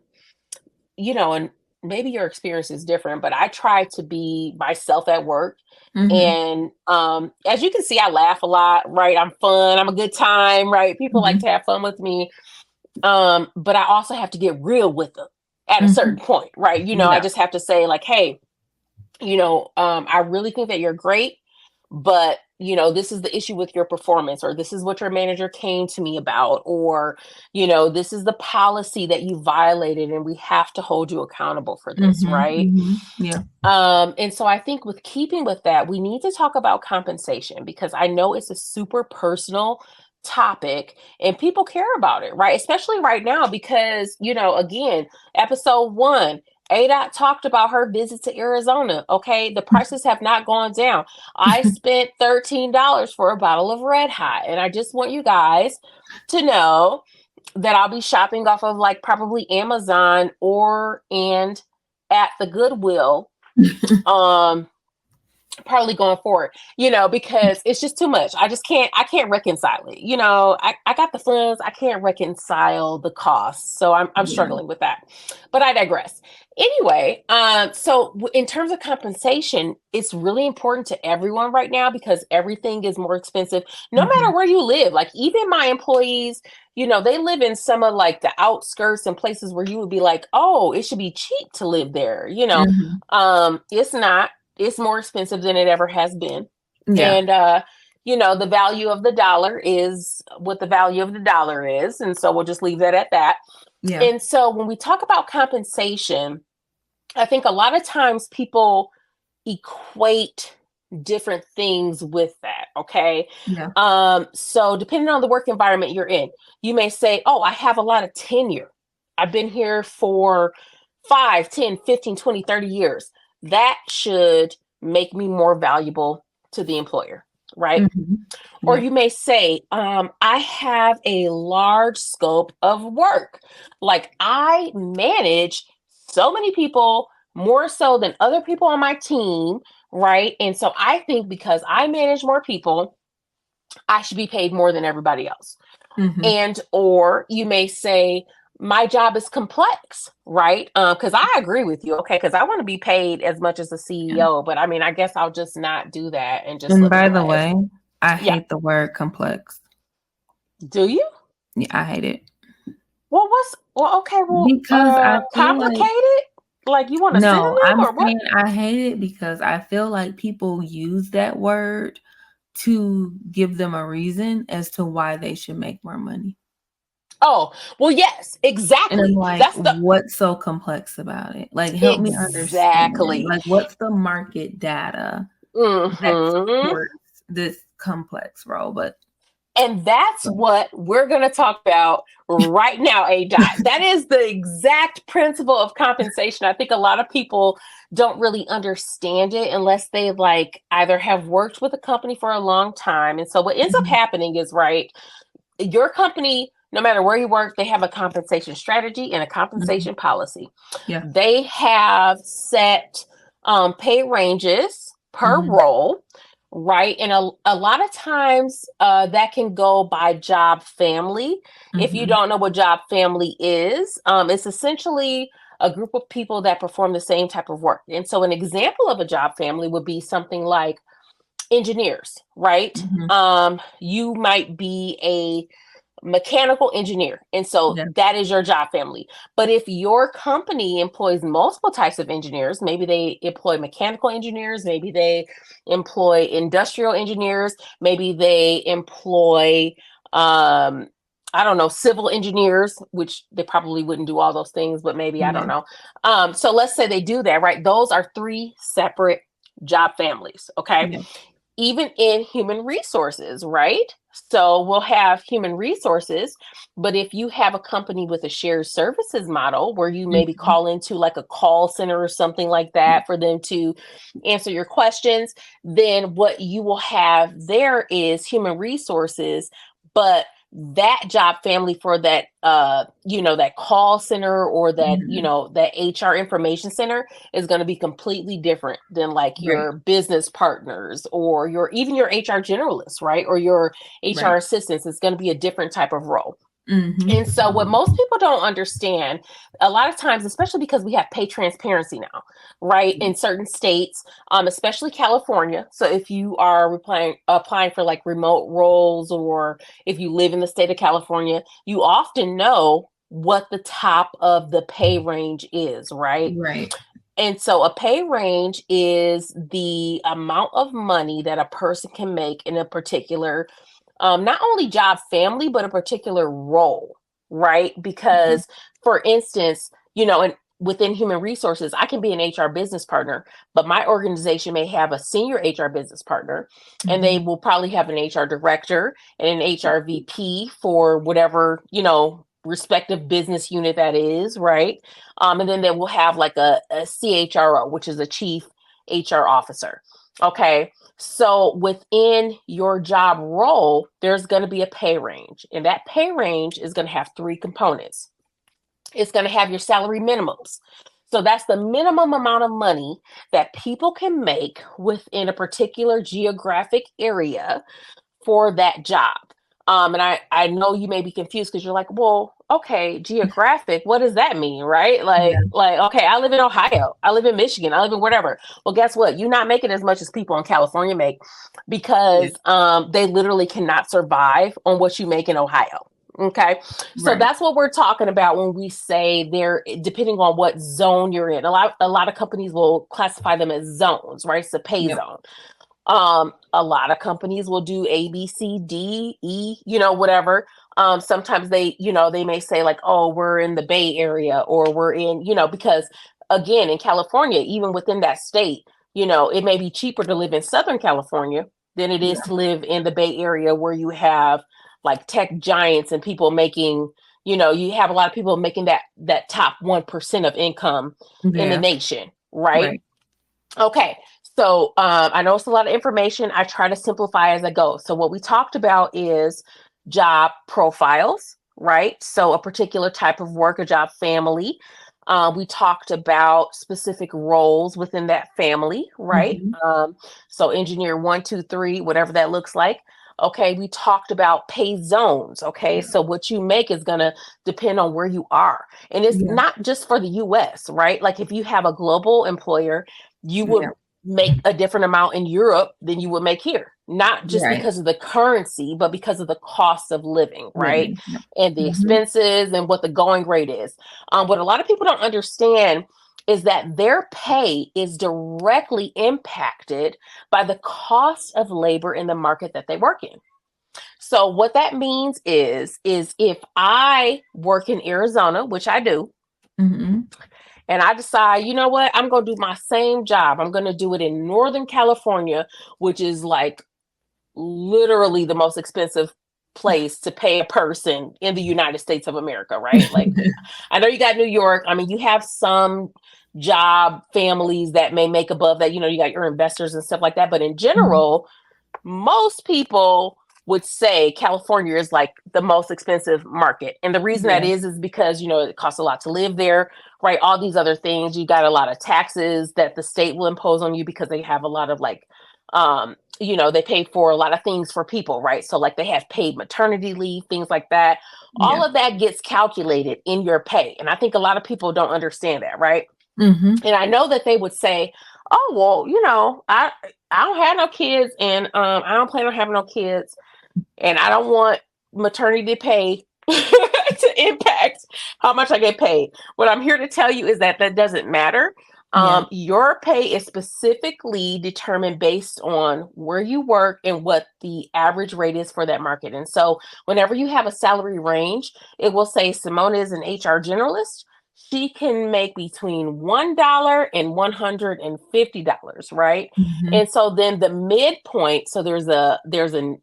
maybe your experience is different, but I try to be myself at work. Mhm. And as you can see, I laugh a lot, right? I'm fun. I'm a good time, right? People like Mhm. to have fun with me. But I also have to get real with them at a certain Mhm. point, right? I Yeah. just have to say, like, hey, I really think that you're great, but this is the issue with your performance, or this is what your manager came to me about, or this is the policy that you violated, and we have to hold you accountable for this, Mhm. right? Mhm. Yeah. And so I think with keeping with that, we need to talk about compensation because I know it's a super personal topic and people care about it, right? Especially right now because, again, episode 1, ADOT talked about her visit to Arizona. Okay. The prices have not gone down. I spent $13 for a bottle of Red Hot. And I just want you guys to know that I'll be shopping off of like probably Amazon and at the Goodwill, um probably going forward, because it's just too much. I can't reconcile it. I got the funds, I can't reconcile the costs, so I'm Yeah. struggling with that, but I digress. Anyway, in terms of compensation, it's really important to everyone right now because everything is more expensive, no matter Mhm. where you live. Like even my employees, they live in some of like the outskirts and places where you would be like, oh, it should be cheap to live there. Mhm. It's not. It's more expensive than it ever has been. Yeah. And the value of the dollar is what the value of the dollar is, and so we'll just leave that at that. Yeah. And so when we talk about compensation, I think a lot of times people equate different things with that. Okay. Yeah. So depending on the work environment you're in, you may say, oh, I have a lot of tenure. I've been here for 5, 10, 15, 20, 30 years. That should make me more valuable to the employer, right? Mhm. Or Yeah. you may say, I have a large scope of work. Like I manage so many people more so than other people on my team, right? And so I think because I manage more people, I should be paid more than everybody else. Mhm. And or you may say, my job is complex, right? Because I agree with you, okay? Because I want to be paid as much as the Yeah. CEO, but I mean, I guess I'll just not do that and just And live a by the life. way, I Yeah. hate the word complex. Do you? Yeah, I hate it. Okay, Because I feel like complicated? Like you want a synonym no, I'm or what? saying I hate it because I feel like people use that word to give them a reason as to why they should make more money. Oh, well, yes, And I'm exactly. like, That's the what's so complex about it? Like, help me understand. exactly. Like, what's the market data that Hmm. supports this complex role? But And that's what we're going to talk about right now, A Dot. That is the exact principle of compensation. I think a lot of people don't really understand it unless they like either have worked with a company for a long time. And so what ends up Mhm. happening is, right, your company, no matter where you work, they have a compensation strategy and a Mhm. compensation policy. Yeah. They have set pay ranges per Mhm. role, right? And a lot of times that can go by job family. If you Mhm. don't know what job family is, it's essentially a group of people that perform the same type of work. And so an example of a job family would be something like engineers, right? Mhm. You might be a mechanical engineer. And so Yeah. that is your job family. But if your company employs multiple types of engineers, maybe they employ mechanical engineers, maybe they employ industrial engineers, maybe they employ I don't know, civil engineers, which they probably wouldn't do all those things, but maybe I don't Yeah. know. So let's say they do that, right? Those are three separate job families. Okay. Yeah. Even in human resources, right? So we'll have human resources, but if you have a company with a shared services model where you maybe Mhm. call into like a call center or something like Yeah. that for them to answer your questions, then what you will have there is human resources, but that job family for that that call center or that Mhm. that HR information center is going to be completely different than like Right. your business partners or your HR generalists, right? Or your HR Right. assistants. It's going to be a different type of role. Mhm. And so, what most people don't understand, a lot of times, especially because we have pay transparency now, right? In certain states, especially California. So, if you are applying for like remote roles, or if you live in the state of California, you often know what the top of the pay range is, right? Right. And so a pay range is the amount of money that a person can make in a particular, not only job family, but a particular role, right? Mhm. Because, for instance, within human resources, I can be an HR business partner, but my organization may have a senior HR business partner, and they Mhm. will probably have an HR director and an HR VP for whatever, respective business unit that is, right? And then they will have like a CHRO, which is a chief HR officer. Okay. So within your job role, there's going to be a pay range, and that pay range is going to have three components. It's going to have your salary minimums. So that's the minimum amount of money that people can make within a particular geographic area for that job. And I know you may be confused because you're like, well, okay, geographic, what does that mean, right? Yeah. Okay, I live in Ohio, I live in Michigan, I live in whatever. Well, guess what? You're not making as much as people in California make Yeah. because they literally cannot survive on what you make in Ohio. Okay. So Right. that's what we're talking about when we say they're depending on what zone you're in. A lot of companies will classify them as zones, right? It's a pay Yep. zone. A lot of companies will do A, B, C, D, E, whatever. Sometimes they may say like, oh, we're in the Bay Area or we're in, because again, in California, even within that state, it may be cheaper to live in Southern California than it is Yeah. to live in the Bay Area where you have like tech giants and people making, you have a lot of people making that top 1% of income in the Yeah. nation, right? Right. Okay. So I know it's a lot of information. I try to simplify as I go. So what we talked about is job profiles, right? So a particular type of work, a job family. We talked about specific roles within that family, right? Hmm. So engineer 1, 2, 3, whatever that looks like. Okay, we talked about pay zones. Okay, Yeah. so what you make is going to depend on where you are. And it's Yeah. not just for the US, right? Like if you have a global employer, you Yeah. would make a different amount in Europe than you would make here. Not just Right. because of the currency, but because of the cost of living, right? Living. Yep. And the Hmm. expenses and what the going rate is. What a lot of people don't understand is that their pay is directly impacted by the cost of labor in the market that they work in. So what that means is if I work in Arizona, which I do, Hmm. and I decide, you know what, I'm going to do my same job. I'm going to do it in Northern California, which is like literally the most expensive place to pay a person in the United States of America, right? Like, I know you got New York. I mean, you have some job families that may make above that, you got your investors and stuff like that. But in general, most people would say California is like the most expensive market. And the reason that Yeah. is because, it costs a lot to live there, right? All these other things. You got a lot of taxes that the state will impose on you because they have a lot of like, they pay for a lot of things for people, right? So like they have paid maternity leave, things like that. All Yeah. of that gets calculated in your pay. And I think a lot of people don't understand that, right? Hmm. And I know that they would say, "Oh, well, I don't have no kids, and I don't plan on having no kids, and I don't want maternity pay to impact how much I get paid." What I'm here to tell you is that doesn't matter. Yeah. Your pay is specifically determined based on where you work and what the average rate is for that market. And so, whenever you have a salary range, it will say Simone is an HR generalist. She can make between $1 and $150, right? Hmm. And so then the midpoint. So there's an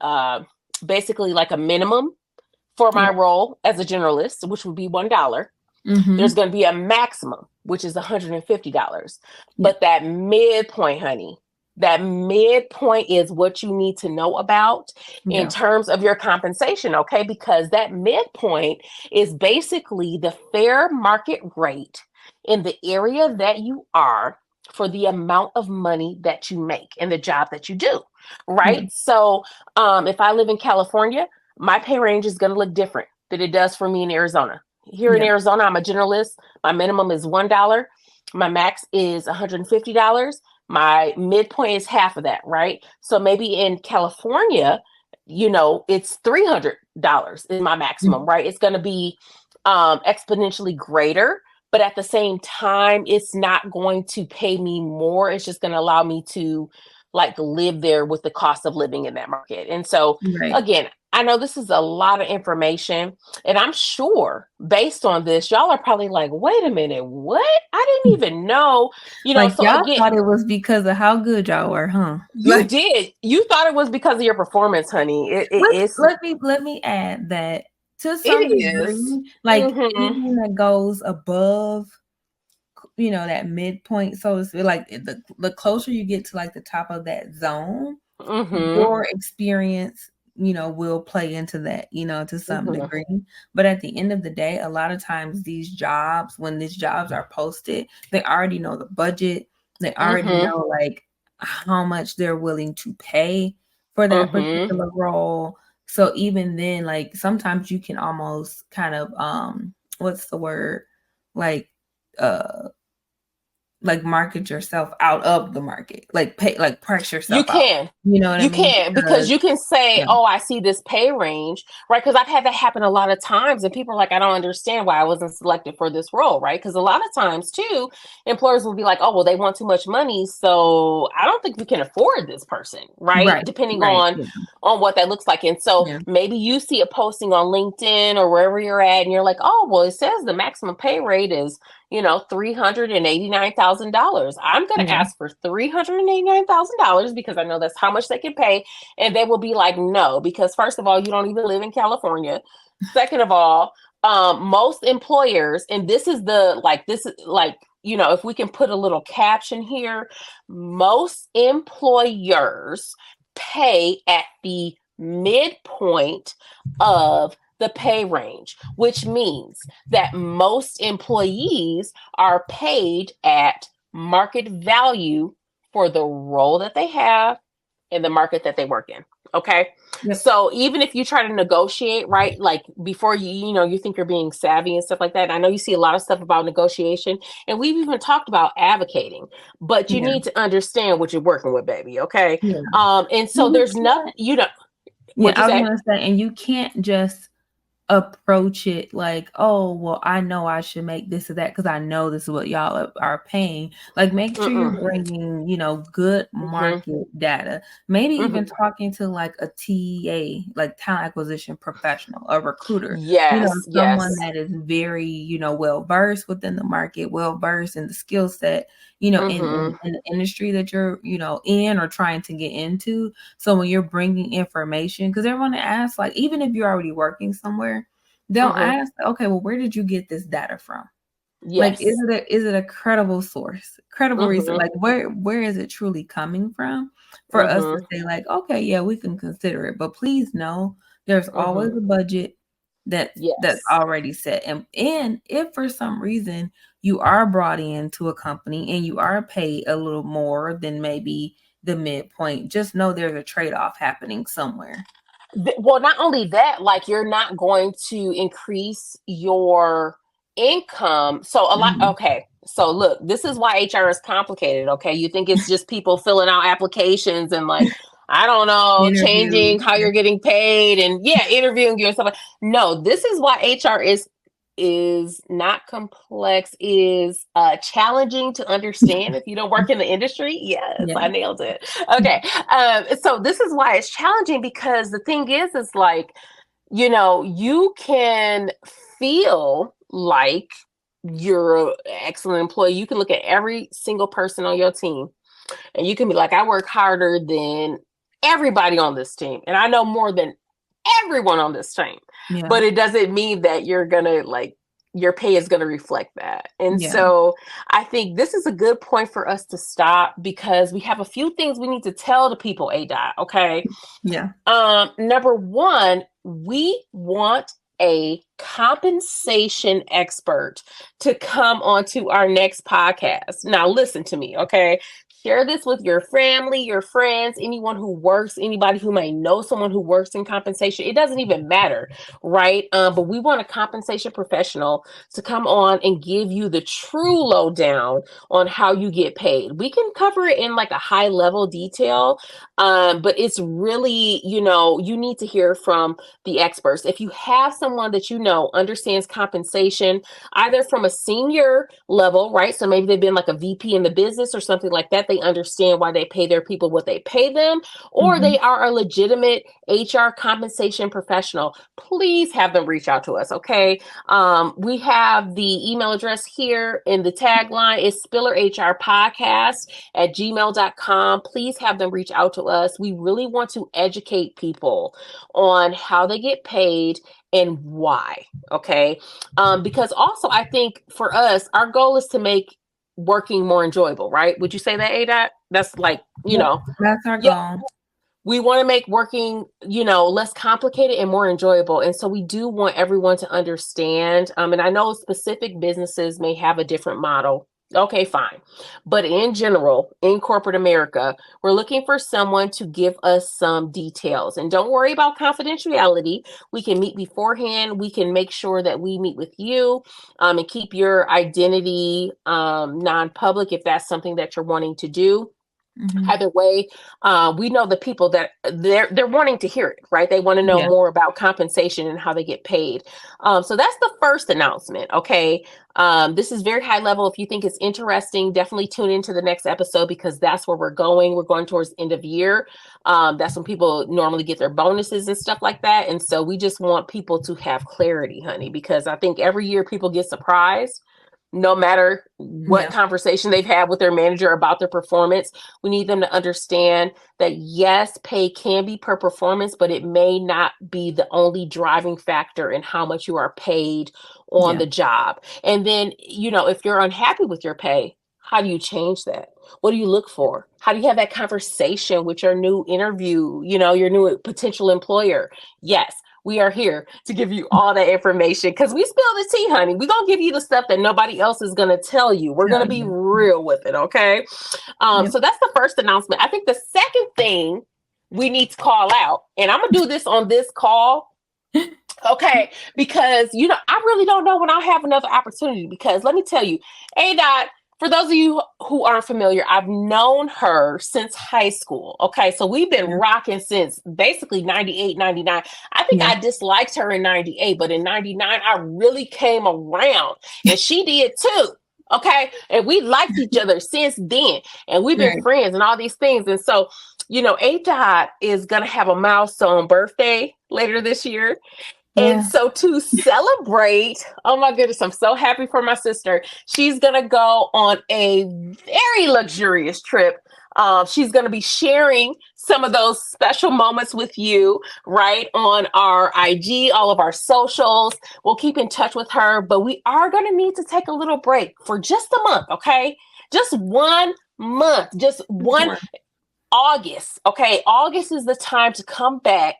basically like a minimum for my Yeah. role as a generalist, which would be $1. There's Hmm. going to be a maximum, which is $150. Yeah. But that midpoint, honey, that midpoint is what you need to know about in Yeah. terms of your compensation, okay? Because that midpoint is basically the fair market rate in the area that you are for the amount of money that you make and the job that you do, Yeah. right? So if I live in California, my pay range is going to look different than it does for me in Arizona. Here in Yeah. Arizona, I'm a generalist. My minimum is $1. My max is $150. My midpoint is half of that, right? So maybe in California, it's $300 is my maximum, Mhm. right? It's going to be exponentially greater, but at the same time, it's not going to pay me more. It's just going to allow me to like live there with the cost of living in that market. And so, Right. again, I know this is a lot of information, and I'm sure based on this, y'all are probably like, wait a minute, what? I didn't even know, Like So y'all again, thought it was because of how good y'all were, huh? you Like did. You thought it was because of your performance, honey. let me add that to It some is. degree, like Mm-hmm. anything that goes above, that midpoint, so to speak, like the closer you get to like the top of that zone, Mm-hmm. your experience, will play into that, to some Mm-hmm. degree. But at the end of the day, a lot of times these jobs, when these jobs are posted, they already know the budget. They already Mm-hmm. know like how much they're willing to pay for that Mm-hmm. particular role. So even then, like sometimes you can almost kind of what's the word? Like uh like market yourself out of the market. Like pay like price You yourself out. can. You know what I You mean? can, because Because you can say, yeah. oh, I see this pay range, right? Because I've had that happen a lot of times, and people are like, I don't understand why I wasn't selected for this role, right? Because a lot of times, too, employers will be like, oh, well, they want too much money, so I don't think we can afford this person, right? Right, Depending right. Yeah. on what that looks like. And so Yeah. maybe you see a posting on LinkedIn or wherever you're at, and you're like, oh, well, it says the maximum pay rate is $389,000. I'm going to Yeah. ask for $389,000 because I know that's how much they can pay. And they will be like, no, because first of all, you don't even live in California. Second of all, most employers, and this is if we can put a little caption here, most employers pay at the midpoint of the pay range, which means that most employees are paid at market value for the role that they have in the market that they work in. Okay. Yep. So even if you try to negotiate, right, like before you think you're being savvy and stuff like that. I know you see a lot of stuff about negotiation, and we've even talked about advocating, but you Yeah. need to understand what you're working with, baby. Okay. Yeah. And so And you there's nothing, can't yeah, what'd you I was say? gonna say, and you can't just approach it like, oh, well, I know I should make this or that because I know this is what y'all are paying. Like, make sure you're Mm-mm. bringing, good Mm-hmm. market data. Maybe even Mm-hmm. talking to like a TA, like talent acquisition professional, a recruiter, Yes. someone Yes. that is very, well versed within the market, well versed in the skill set, Mm-hmm. in the industry that you're, in or trying to get into. So when you're bringing information, because they're going to ask, like, even if you're already working somewhere, they'll Mm-hmm. ask, okay, well, where did you get this data from? Like, Yes. is it a credible source, credible reason? Mm-hmm. Like, where is it truly coming from for us to Mm-hmm. say, like, okay, yeah, we can consider it, but please know there's always Mm-hmm. a budget that's Yes. already set. And if for some reason you are brought into a company and you are paid a little more than maybe the midpoint, just know there's a trade-off happening somewhere. Well, not only that, like you're not going to increase your income. So a lot, Mhm. okay. So look, this is why HR is complicated. Okay. You think it's just people filling out applications and like, I don't know, Interviews. changing how you're getting paid and yeah, interviewing you and stuff like. No, this is why HR is not complex, is challenging to understand if you don't work in the industry. Yes, Yeah. I nailed it. Okay. So this is why it's challenging, because the thing is like, you can feel like you're an excellent employee. You can look at every single person on your team and you can be like, I work harder than everybody on this team. And I know more than everyone on this team. Yeah. But it doesn't mean that you're going to like, your pay is going to reflect that. And Yeah. so I think this is a good point for us to stop, because we have a few things we need to tell the people, ADOT. Okay. Yeah. Number one, we want a compensation expert to come onto our next podcast. Now, listen to me, okay? Share this with your family, your friends, anyone who works, anybody who may know someone who works in compensation. It doesn't even matter, right? But we want a compensation professional to come on and give you the true lowdown on how you get paid. We can cover it in like a high level detail, but it's really, you need to hear from the experts. If you have someone that understands compensation, either from a senior level, right? So maybe they've been like a VP in the business or something like that. They understand why they pay their people what they pay them, or Mhm. they are a legitimate HR compensation professional. Please have them reach out to us, okay? We have the email address here in the tagline. It's spillerhrpodcast@gmail.com. Please have them reach out to us. We really want to educate people on how they get paid and why. Okay. Because also, I think for us, our goal is to make working more enjoyable, right? Would you say that, ADOT? That's like, Yep. That's our yeah, goal. we want to make working, less complicated and more enjoyable. And so we do want everyone to understand. And I know specific businesses may have a different model. Okay, fine. But in general, in corporate America, we're looking for someone to give us some details. And don't worry about confidentiality. We can meet beforehand. We can make sure that we meet with you, and keep your identity non-public if that's something that you're wanting to do. Mm-hmm. Either way, we know the people that they're wanting to hear it, right? They want to know Yeah. more about compensation and how they get paid. So that's the first announcement. Okay, this is very high level. If you think it's interesting, definitely tune into the next episode because that's where we're going. We're going towards end of year. That's when people normally get their bonuses and stuff like that. And so we just want people to have clarity, honey, because I think every year people get surprised no matter what Yeah. conversation they've had with their manager about their performance. We need them to understand that yes, pay can be per performance, but it may not be the only driving factor in how much you are paid on Yeah. the job. And then, if you're unhappy with your pay, how do you change that? What do you look for? How do you have that conversation with your new interview, your new potential employer? Yes, we are here to give you all that information because we spill the tea, honey. We're going to give you the stuff that nobody else is going to tell you. We're going to be real with it, okay? Yep. So that's the first announcement. I think the second thing we need to call out, and I'm going to do this on this call, okay? Because, I really don't know when I'll have another opportunity because let me tell you, A-Dot, for those of you who aren't familiar, I've known her since high school. Okay. So we've been rocking since basically 98, 99. I think I disliked her in 98, but in 99, I really came around and she did too. Okay. And we liked each other since then. And we've been friends and all these things. And so, A-Dot is going to have a milestone birthday later this year. And so to celebrate, oh my goodness, I'm so happy for my sister. She's going to go on a very luxurious trip. She's going to be sharing some of those special moments with you, right, on our IG, all of our socials. We'll keep in touch with her, but we are going to need to take a little break for just a month, okay? Just 1 month, just one August, okay? August is the time to come back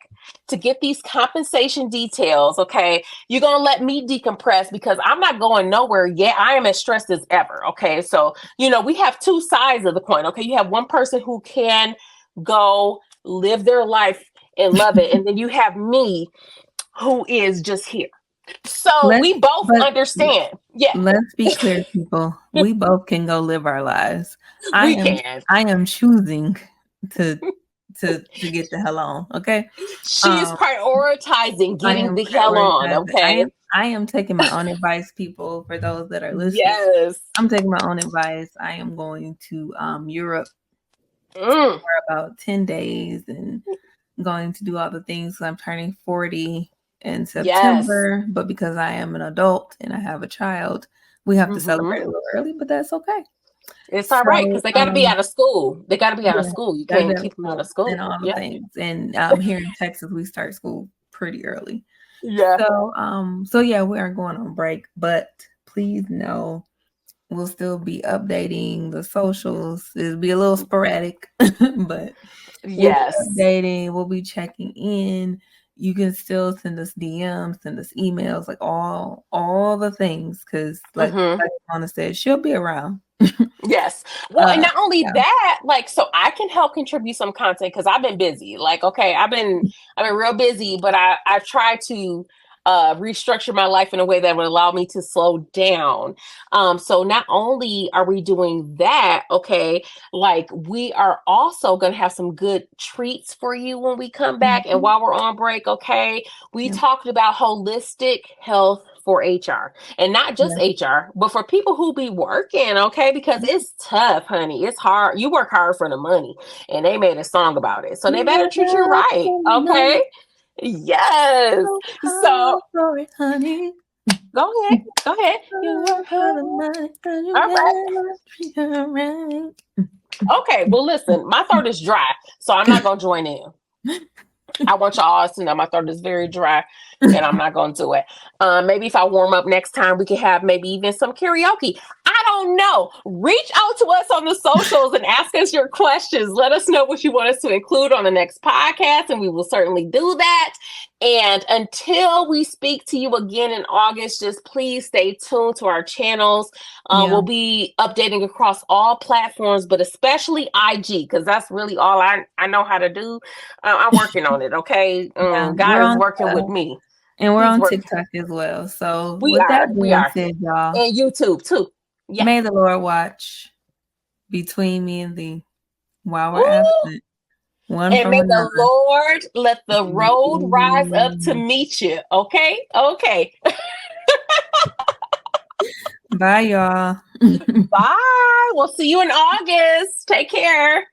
to get these compensation details, okay? You're going to let me decompress because I'm not going nowhere yet. I am as stressed as ever, okay? So, we have two sides of the coin, okay? You have one person who can go live their life and love it. And then you have me who is just here. So we both understand. Yeah. Let's be clear, people. We both can go live our lives. I am choosing to get the hell on. Okay. She's prioritizing getting the hell on. Okay. I am taking my own advice, people, for those that are listening. Yes. I'm taking my own advice. I am going to Europe for about 10 days and going to do all the things. I'm turning 40 in September, but because I am an adult and I have a child, we have to celebrate a little early, but that's okay. It's all right because they got to be out of school. They got to be out of school. You can't keep them out of school. And all the things. And here in Texas, we start school pretty early. Yeah. So yeah, we are going on break, but please know we'll still be updating the socials. It'll be a little sporadic, but yes, we'll be updating. We'll be checking in. You can still send us DMs, send us emails, like all the things, because like Mona said, she'll be around. Yes. Well, and not only that, like, so I can help contribute some content because I've been busy. Like, okay, I've been real busy, but I've tried to restructure my life in a way that would allow me to slow down. So not only are we doing that, okay, like we are also going to have some good treats for you when we come back. And while we're on break, okay, we talked about holistic health for HR and not just HR, but for people who be working, okay, because it's tough, honey. It's hard. You work hard for the money, and they made a song about it. So they better treat you right, okay? Yes. So, honey, go ahead. You work for the money. All right. Okay. Well, listen, my throat is dry, so I'm not gonna join in. I want y'all to know my throat is very dry, and I'm not gonna do it. Maybe if I warm up next time, we can have maybe even some karaoke. I don't know. Reach out to us on the socials and ask us your questions. Let us know what you want us to include on the next podcast, and we will certainly do that. And until we speak to you again in August, just please stay tuned to our channels. We'll be updating across all platforms, but especially IG, because that's really all I know how to do. I'm working on it, okay? God is working with me. And we're on TikTok as well. So we are. Said, y'all. And YouTube too. Yeah. May the Lord watch between me and thee while we're absent. One and may another. The Lord let the road rise up to meet you. Okay? Okay. Bye, y'all. Bye. We'll see you in August. Take care.